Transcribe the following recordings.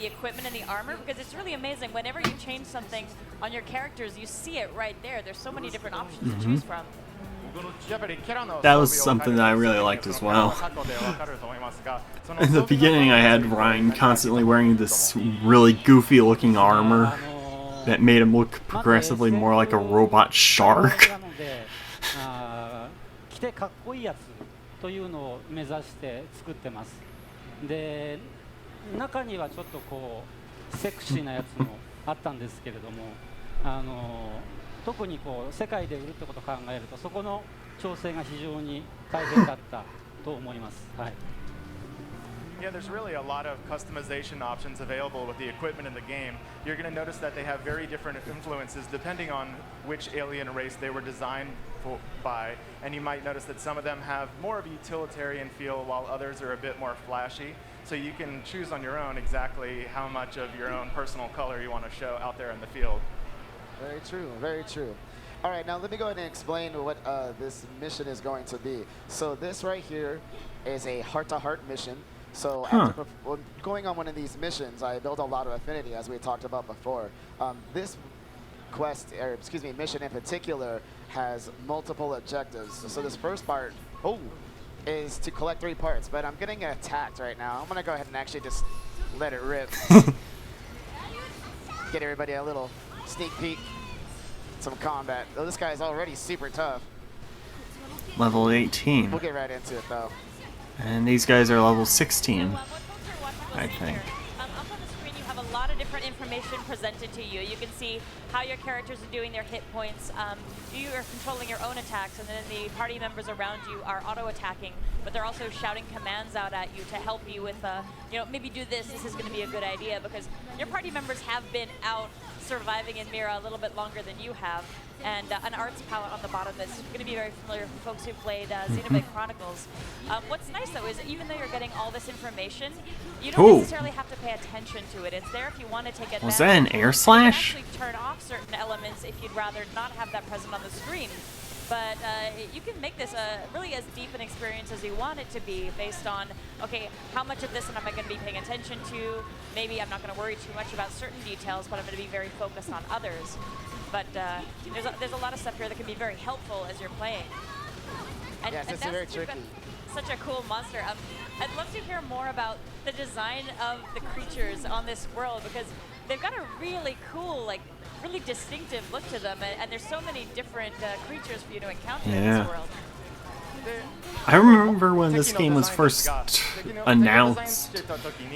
the equipment and the armor, because it's really amazing. Whenever you change something on your characters, you see it right there. There's so many different options to choose from. That was something that I really liked as well. In the beginning, I had Ryan constantly wearing this really goofy looking armor that made him look progressively more like a robot shark. 着てかっこいいやつというのを目指して作ってます。で、中にはちょっとこうセクシーなやつもあったんですけれども、特にこう世界で売るってことを考えると、そこの調整が非常に大変だったと思います。はい。 Yeah, there's really a lot of customization options available with the equipment in the game. You're going to notice that they have very different influences depending on which alien race they were designed by. And you might notice that some of them have more of a utilitarian feel while others are a bit more flashy. So you can choose on your own exactly how much of your own personal color you want to show out there in the field. Very true, very true. All right, now let me go ahead and explain what this mission is going to be. So this right here is a heart-to-heart mission. So after going on one of these missions, I built a lot of affinity, as we talked about before. This quest, or excuse me, mission in particular, has multiple objectives. So this first part, is to collect 3 parts, but I'm getting attacked right now. I'm gonna go ahead and actually just let it rip. Get everybody a little sneak peek, some combat. Oh, this guy's already super tough. Level 18. We'll get right into it though. And these guys are level 16, I think. Up on the screen, you have a lot of different information presented to you. You can see how your characters are doing their hit points. You are controlling your own attacks, and then the party members around you are auto-attacking, but they're also shouting commands out at you to help you with, maybe do this. This is going to be a good idea, because your party members have been out surviving in Mira a little bit longer than you have. And an arts palette on the bottom that's going to be very familiar for folks who played Xenoblade Chronicles. What's nice, though, is even though you're getting all this information, you don't necessarily have to pay attention to it. It's there if you want to take advantage. Was that an air slash? You can actually turn off certain elements if you'd rather not have that present on the screen. But you can make this really as deep an experience as you want it to be based on, okay, how much of this am I going to be paying attention to? Maybe I'm not going to worry too much about certain details, but I'm going to be very focused on others. But there's a lot of stuff here that can be very helpful as you're playing. And, yes, it's very tricky. Such a cool monster. I'd love to hear more about the design of the creatures on this world, because they've got a really cool, really distinctive look to them, and there's so many different creatures for you to encounter in this world. I remember when this game was first announced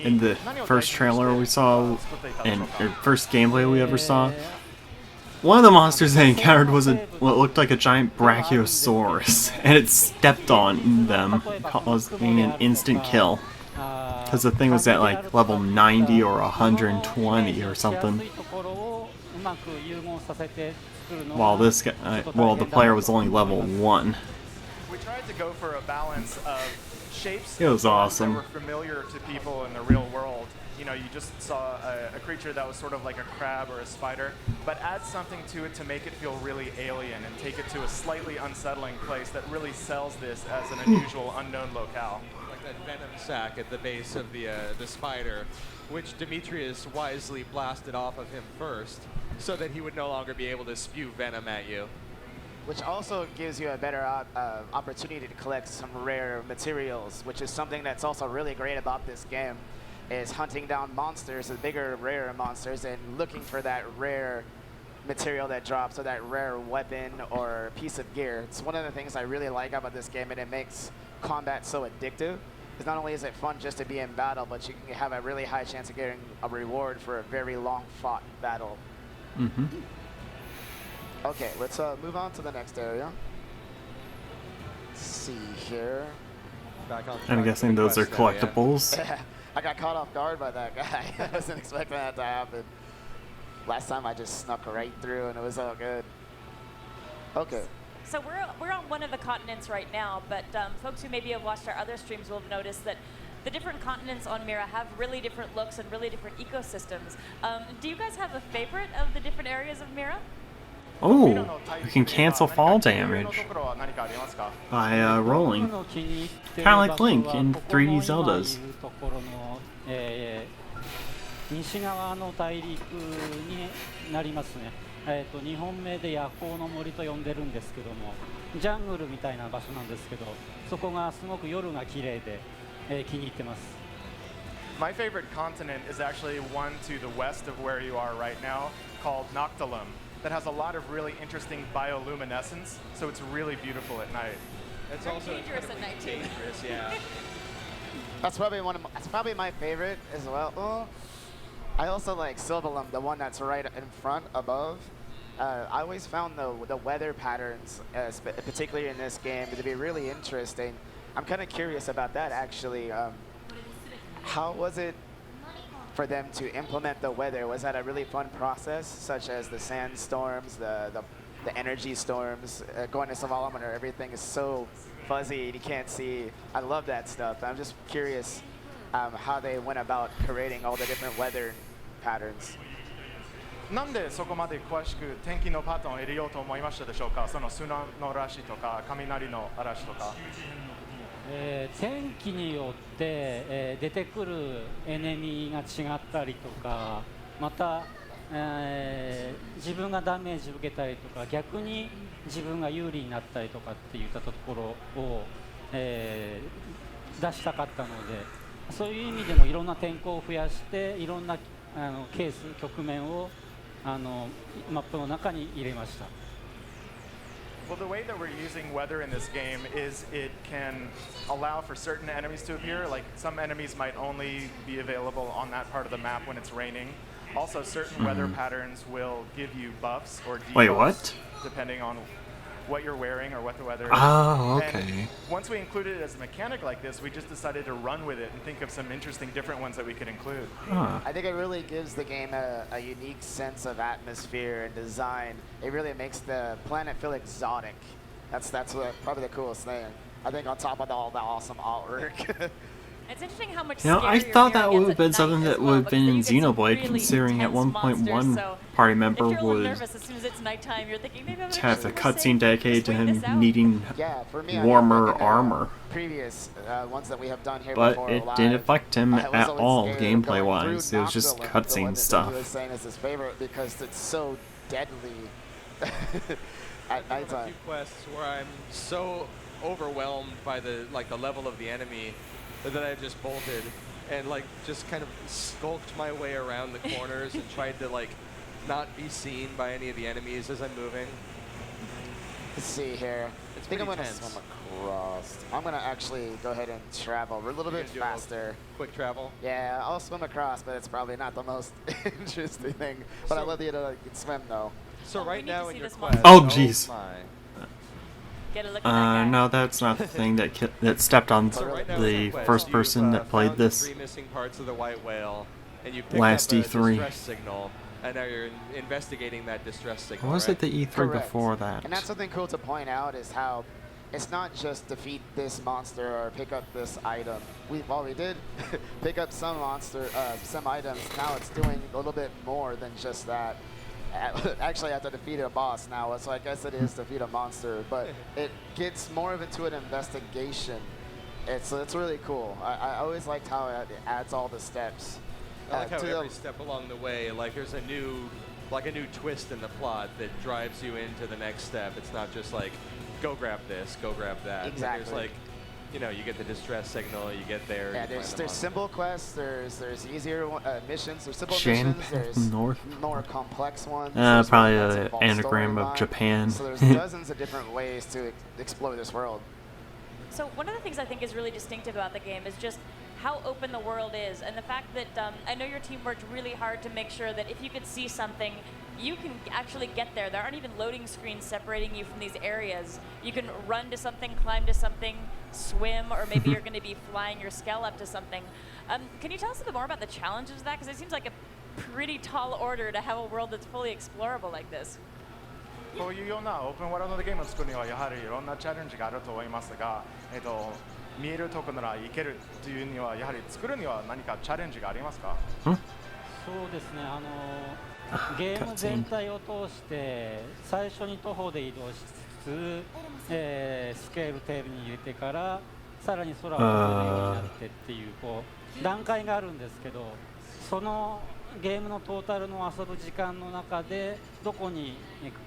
in the first trailer we saw, or first gameplay we ever saw. One of the monsters I encountered was what looked like a giant brachiosaurus, and it stepped on them, causing an instant kill. Because the thing was at level 90 or 120 or something. While this guy, the player was only level 1. We tried to go for a balance of shapes it was awesome. that were familiar to people in the real world. You just saw a creature that was sort of like a crab or a spider, but add something to it to make it feel really alien and take it to a slightly unsettling place that really sells this as an unusual, unknown locale. Like that venom sac at the base of the spider, which Demetrius wisely blasted off of him first, so that he would no longer be able to spew venom at you. Which also gives you a better opportunity to collect some rare materials, which is something that's also really great about this game, is hunting down monsters, the bigger, rarer monsters, and looking for that rare material that drops, or that rare weapon or piece of gear. It's one of the things I really like about this game, and it makes combat so addictive. Because not only is it fun just to be in battle, but you can have a really high chance of getting a reward for a very long fought battle. Okay, let's move on to the next area. Let's see here. I'm guessing those are collectibles. I got caught off guard by that guy. I wasn't expecting that to happen. Last time I just snuck right through and it was all good. Okay. So we're on one of the continents right now, but folks who maybe have watched our other streams will have noticed that the different continents on Mira have really different looks and really different ecosystems. Do you guys have a favorite of the different areas of Mira? Oh, you can cancel fall damage by rolling. Kind of like Link in 3D Zeldas. 西側の大陸になりますね。日本名で夜行の森と呼んでるんですけども、ジャングルみたいな場所なんですけど、そこがすごく夜が綺麗で、気に入ってます。My favorite continent is actually one to the west of where you are right now, called Noctilum, that has a lot of really interesting bioluminescence, so it's really beautiful at night. It's Very also dangerous at night, too. dangerous, yeah. That's probably my favorite as well. Oh, I also like Silvalum, the one that's right in front above. I always found the weather patterns, particularly in this game, to be really interesting. I'm kind of curious about that actually. How was it for them to implement the weather? Was that a really fun process, such as the sandstorms, the energy storms, going to Silvalum where everything is so fuzzy and you can't see? I love that stuff. I'm just curious how they went about creating all the different weather patterns. なんでそこまで詳しく天気のパターンを入れようと思いましたでしょうか。その砂の嵐とか雷の嵐とか。天気によって、出てくるエネミーが違ったりとか、また、自分がダメージ受けたりとか、逆に自分が有利になったりとかっていったところを、出したかったので、そういう意味でもいろんな天候を増やしていろんなケース局面をマップの中に入れました。Well, the way that we're using weather in this game is it can allow for certain enemies to appear. Like some enemies might only be available on that part of the map when it's raining. Also, certain weather patterns will give you buffs or debuffs. Wait, what? Depending on what you're wearing or what the weather is. Oh, okay. And once we included it as a mechanic like this, we just decided to run with it and think of some interesting different ones that we could include. Huh. I think it really gives the game a unique sense of atmosphere and design. It really makes the planet feel exotic. That's probably the coolest thing. I think on top of all the awesome artwork. It's interesting how much. You know, I scarier thought that Mirror would have gets been at something night that as would well, have been in because you get some Xenoblade, really considering at intense 1.1 monsters, so party member if you're a little was nervous as soon as it's nighttime, you're thinking maybe I'm to gonna have the actually cutscene save, dedicated to just wait him this out. needing Yeah, for me, warmer I know armor. Previous ones that we have done here But before it live, didn't affect him I was at always all, scared of gameplay going wise. through It was just Noctilum, the one cutscene that stuff. He was saying is his favorite because it's so deadly at I have a nighttime. few quests where I'm so overwhelmed by the level of the enemy that I just bolted and just kind of skulked my way around the corners and tried to not be seen by any of the enemies as I'm moving. Let's see here. It's I think I'm pretty gonna tense. swim across. I'm gonna actually go ahead and travel. We're a little You're bit gonna do a faster. Quick travel. Yeah, I'll swim across, but it's probably not the most interesting thing. But I So- love the idea that you can swim though. So Oh, we right need to now see in your this quest. monster. Oh, jeez. my. Get a look at that guy. No, that's not the thing that stepped on So right now in the your quest, first you've, person that played found the this. 3 missing parts of the white whale, and you picked Last up a E3. distress signal, and now you're investigating that distress signal. What was right? it the E3 Correct. before that? And that's something cool to point out is how it's not just defeat this monster or pick up this item. We did pick up some some items. Now it's doing a little bit more than just that. Actually, I have to defeat a boss now, so I guess it is defeat a monster, but it gets more of into an investigation. It's really cool. I always liked how it adds all the steps. I like how to every step along the way, there's a new twist in the plot that drives you into the next step. It's not just go grab this, go grab that. Exactly. There's you get the distress signal, you get there. Yeah, you there's find the simple quests, there's easier missions, there's simple Shan missions, there's North? more complex ones. there's Probably ones that an involve anagram of storyline. Japan. So there's dozens of different ways to explore this world. So one of the things I think is really distinctive about the game is just how open the world is, and the fact that I know your team worked really hard to make sure that if you could see something, you can actually get there. There aren't even loading screens separating you from these areas. You can run to something, climb to something, swim, or maybe you're going to be flying your Skell up to something. Can you tell us a bit more about the challenges of that? Because it seems like a pretty tall order to have a world that's fully explorable like this. こういうようなオープンワールドのゲームを作るにはやはりいろんなチャレンジがあると思いますが、見えるところなら行けるというにはやはり作るには何かチャレンジがありますか？そうですね、ゲーム全体を通して最初に徒歩で移動しつつ、スケールテーブルに入れてからさらに空を飛べるようになってっていう段階があるんですけど、そのゲームのトータルの遊ぶ時間の中でどこに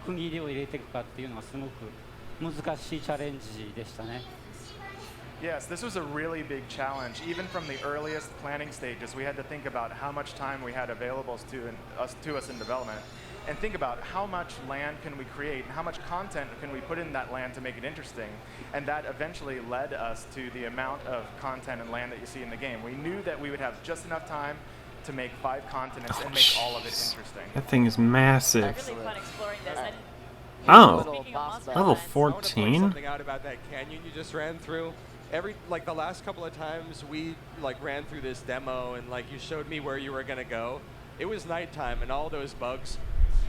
区切りを入れていくかっていうのがすごく難しいチャレンジでしたね。Yes, this was a really big challenge. Even from the earliest planning stages, we had to think about how much time we had available to us in development, and think about how much land can we create, and how much content can we put in that land to make it interesting. And that eventually led us to the amount of content and land that you see in the game. We knew that we would have just enough time to make 5 continents and make all of it interesting. That thing is massive. Really fun exploring this. And Oh, speaking of monster level islands, I want to point 14? something out about that canyon you just ran through. Like the last couple of times we like ran through this demo and like you showed me where you were gonna go. It was nighttime and all those bugs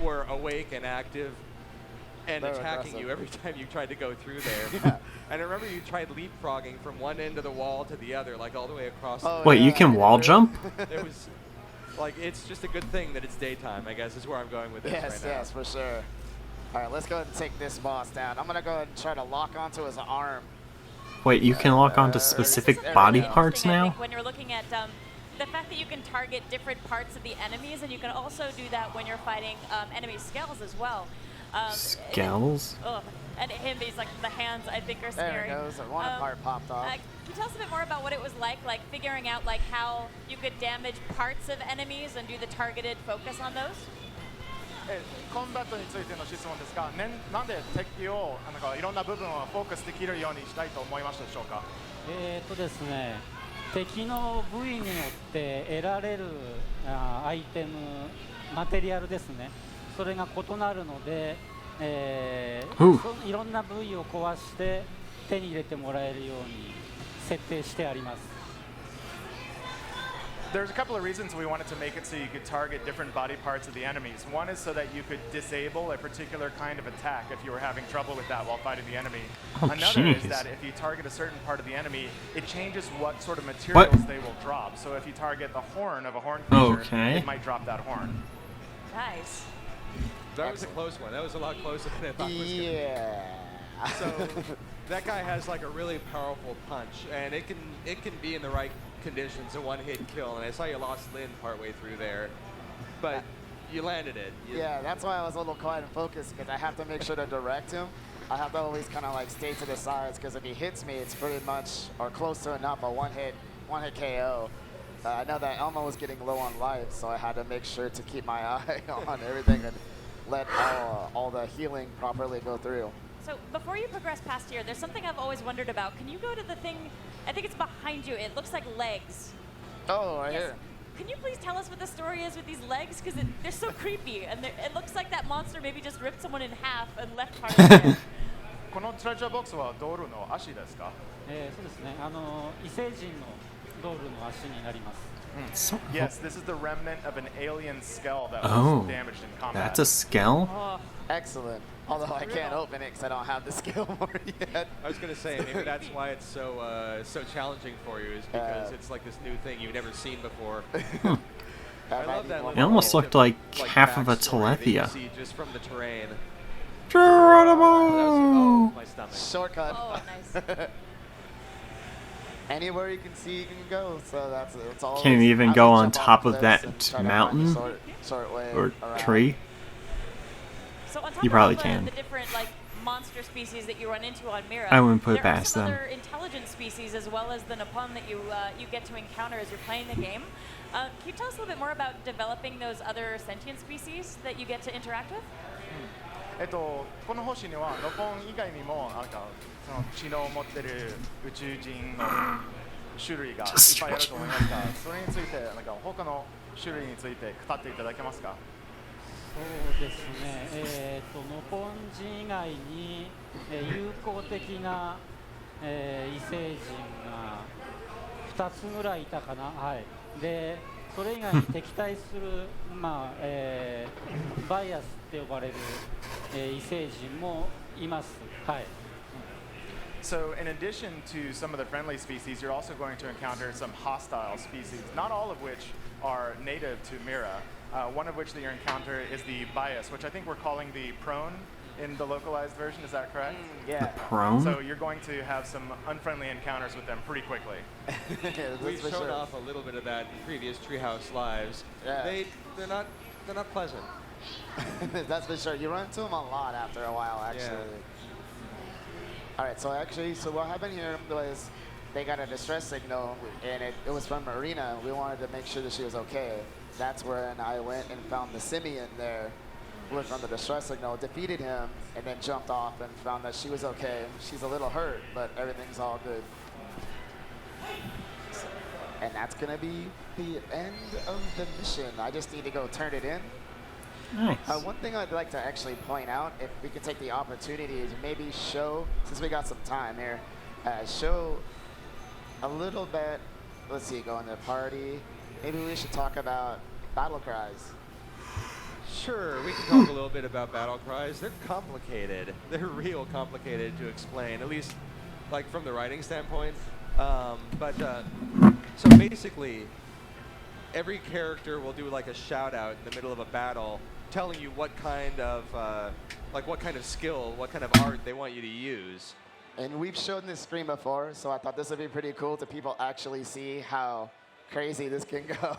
were awake and active and They're attacking aggressive. you every time you tried to go through there. Yeah. And I remember you tried leapfrogging from one end of the wall to the other, like all the way across. Oh, Wait, you yeah, can I wall did. jump? It was like it's just a good thing that it's daytime, I guess, is where I'm going with this Yes, right now. yes, for sure. All right, let's go ahead and take this boss down. I'm gonna go ahead and try to lock onto his arm. Wait, you can lock onto this is specific something body really parts interesting, I now? think, when you're looking at the fact that you can target different parts of the enemies, and you can also do that when you're fighting enemy scales as well. Scales? And him, he's like, the hands, I think, are There scary. it goes. One part popped off. Can you tell us a bit more about what it was like figuring out like how you could damage parts of enemies and do the targeted focus on those? コンバットについての質問ですが、なんで敵をなんかいろんな部分をフォーカスできるようにしたいと思いましたでしょうか。ですね、敵の部位によって得られるアイテム、マテリアルですね、それが異なるので、いろんな部位を壊して手に入れてもらえるように設定してあります。There's a couple of reasons we wanted to make it so you could target different body parts of the enemies. One is so that you could disable a particular kind of attack if you were having trouble with that while fighting the enemy. Oh, Another is jeez. that if you target a certain part of the enemy, it changes what sort of materials they will drop. So if you target the horn of a horn creature, Okay. it might drop that horn. Nice. That was a close one. That was a lot closer than I thought it was gonna be. Yeah. So that guy has like a really powerful punch, and it can be in the right conditions a one-hit kill. And I saw you lost Lynn partway through there, but you landed it. Yeah, that's why I was a little quiet and focused, because I have to make sure to direct him. I have to always kind of like stay to the sides, because if he hits me, it's pretty much or close to enough a one-hit KO. I know that Elmo was getting low on life, so I had to make sure to keep my eye on everything and let all the healing properly go through. So before you progress past here, there's something I've always wondered about. Can you go to the thing? I think it's behind you. It looks like legs. Oh, right Yes. here. Can you please tell us what the story is with these legs? Because they're so creepy, and it looks like that monster maybe just ripped someone in half and left part of it. このトレジャーボックスはドールの足ですか？そうですね、異星人のドールの足になります。So- Yes, this is the remnant of an alien skull that Oh, was damaged in combat. that's a skull? Oh, Excellent. Although I can't open it because I don't have the skill for it yet. I was gonna say maybe that's why it's so challenging for you, is because it's like this new thing you've never seen before. I love that. It almost looked like half of a backstory that you Telethia. see just from the terrain. Geronimo! My stomach. Shortcut. oh, nice. Anywhere you can see, you can go. So it's all. Can you even go on top of that mountain short way or around. tree? So on top You of probably all can. the different monster species that you run into on Mira, I wouldn't put it there are past some them. other intelligent species as well as the Nippon that you get to encounter as you're playing the game. Can you tell us a little bit more about developing those other sentient species that you get to interact with? この星にはノコン以外にもなんかその知能を持ってる宇宙人の種類がいっぱいあると思いますが、それについてなんか他の種類について語っていただけますか？そうですね、ノポン人以外に、友好的な、異星人が2つぐらいいたかな、はい、でそれ以外に敵対する、バイアスって呼ばれる、異星人もいます。はい。So in addition to some of the friendly species, you're also going to encounter some hostile species, not all of which are native to Mira. One of which that you encounter is the bias, which I think we're calling the prone in the localized version, is that correct? Yeah. Prone? So you're going to have some unfriendly encounters with them pretty quickly. We've shown off a little bit of that in previous Treehouse lives. Yeah. They're not pleasant. That's for sure. You run into them a lot after a while, actually. Yeah. All right, so what happened here was they got a distress signal, and it was from Marina. We wanted to make sure that she was okay. That's when I went and found the simian there, went from the distress signal, defeated him, and then jumped off and found that she was okay. She's a little hurt, but everything's all good. And that's gonna be the end of the mission. I just need to go turn it in. Nice. One thing I'd like to actually point out, if we could take the opportunity to maybe show, since we got some time here, show a little bit, let's see, go into party. Maybe we should talk about battle cries. Sure, we can talk a little bit about battle cries. They're complicated. They're real complicated to explain, at least like from the writing standpoint. So basically, every character will do like a shout out in the middle of a battle, telling you what kind of skill, what kind of art they want you to use. And we've shown this screen before, so I thought this would be pretty cool to people actually see how crazy this can go.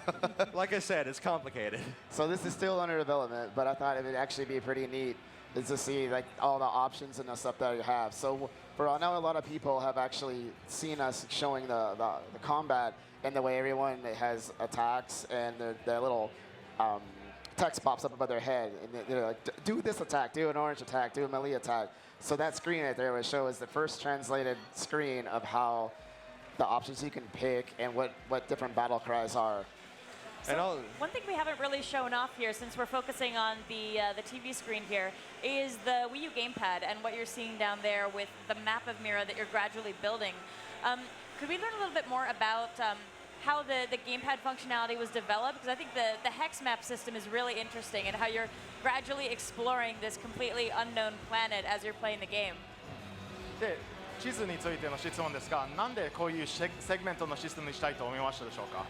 Like I said, it's complicated. So this is still under development, but I thought it would actually be pretty neat is to see like all the options and the stuff that you have. So I know a lot of people have actually seen us showing the combat and the way everyone has attacks and their little text pops up above their head. And they're like, do this attack, do an orange attack, do a melee attack. So that screen right there would show us the first translated screen of how the options you can pick and what different battle cries are. So one thing we haven't really shown off here, since we're focusing on the TV screen here, is the Wii U gamepad and what you're seeing down there with the map of Mira that you're gradually building. Could we learn a little bit more about how the gamepad functionality was developed? Because I think the hex map system is really interesting, and how you're gradually exploring this completely unknown planet as you're playing the game. で、地図についての質問ですが、なんでこういうセグメントのシステムにしたいと思いましたでしょうか？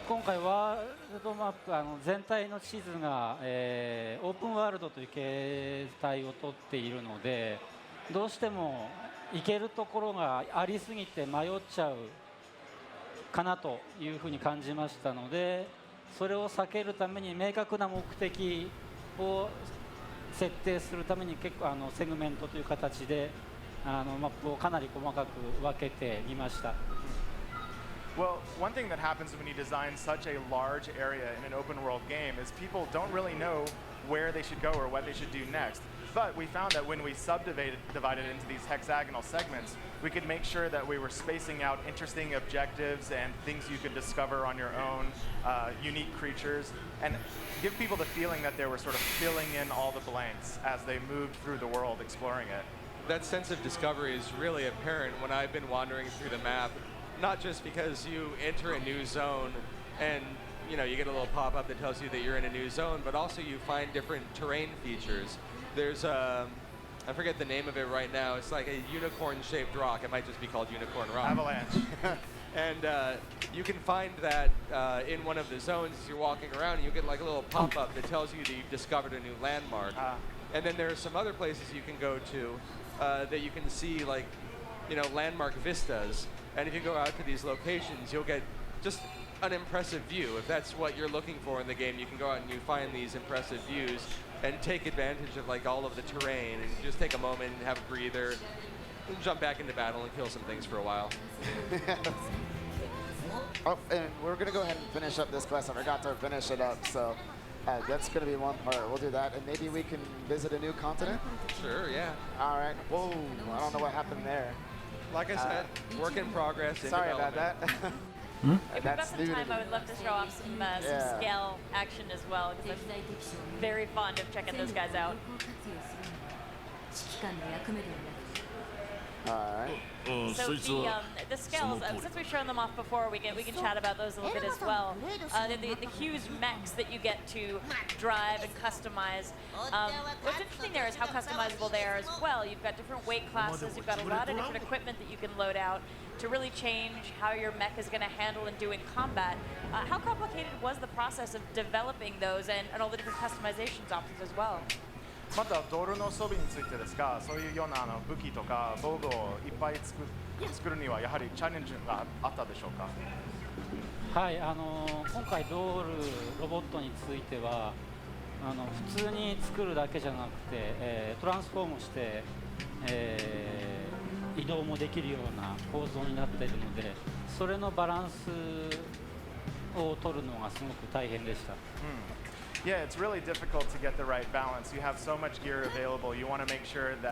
今回ワールドマップ全体の地図が、オープンワールドという形態をとっているので、どうしても行けるところがありすぎて迷っちゃうかなというふうに感じましたので、それを避けるために明確な目的を設定するために結構セグメントという形でマップをかなり細かく分けてみました。Well, one thing that happens when you design such a large area in an open world game is people don't really know where they should go or what they should do next. But we found that when we divided into these hexagonal segments, we could make sure that we were spacing out interesting objectives and things you could discover on your own, unique creatures, and give people the feeling that they were sort of filling in all the blanks as they moved through the world exploring it. That sense of discovery is really apparent when I've been wandering through the map, not just because you enter a new zone and you get a little pop-up that tells you that you're in a new zone, but also you find different terrain features. There's I forget the name of it right now. It's like a unicorn-shaped rock. It might just be called Unicorn Rock. Avalanche. And you can find that in one of the zones as you're walking around, and you get like a little pop-up that tells you that you've discovered a new landmark. And then there are some other places you can go to that you can see like, landmark vistas. And if you go out to these locations, you'll get just an impressive view. If that's what you're looking for in the game, you can go out and you find these impressive views and take advantage of like all of the terrain and just take a moment and have a breather and jump back into battle and kill some things for a while. Oh, and we're going to go ahead and finish up this quest. I forgot to finish it up, so that's going to be one part. We'll do that, and maybe we can visit a new continent? Sure, yeah. All right. Whoa, I don't know what happened there. Like I said, work in progress. Sorry about that. If we've got some time, I would love to show off some scale action as well, because I'm very fond of checking those guys out. Alright. So the scales, since we've shown them off before, we can chat about those a little bit as well. The huge mechs that you get to drive and customize. What's interesting there is how customizable they are as well. You've got different weight classes, you've got a lot of different equipment that you can load out to really change how your mech is going to handle and do in combat. How complicated was the process of developing those and all the different customizations options as well? またドールの装備についてですが、そういうような武器とか防具をいっぱい作るにはやはりチャレンジがあったでしょうか。はい、今回ドールロボットについては普通に作るだけじゃなくて、トランスフォームして、移動もできるような構造になっているので、それのバランスを取るのがすごく大変でした。Yeah, it's really difficult to get the right balance. You have so much gear available. You want to make sure that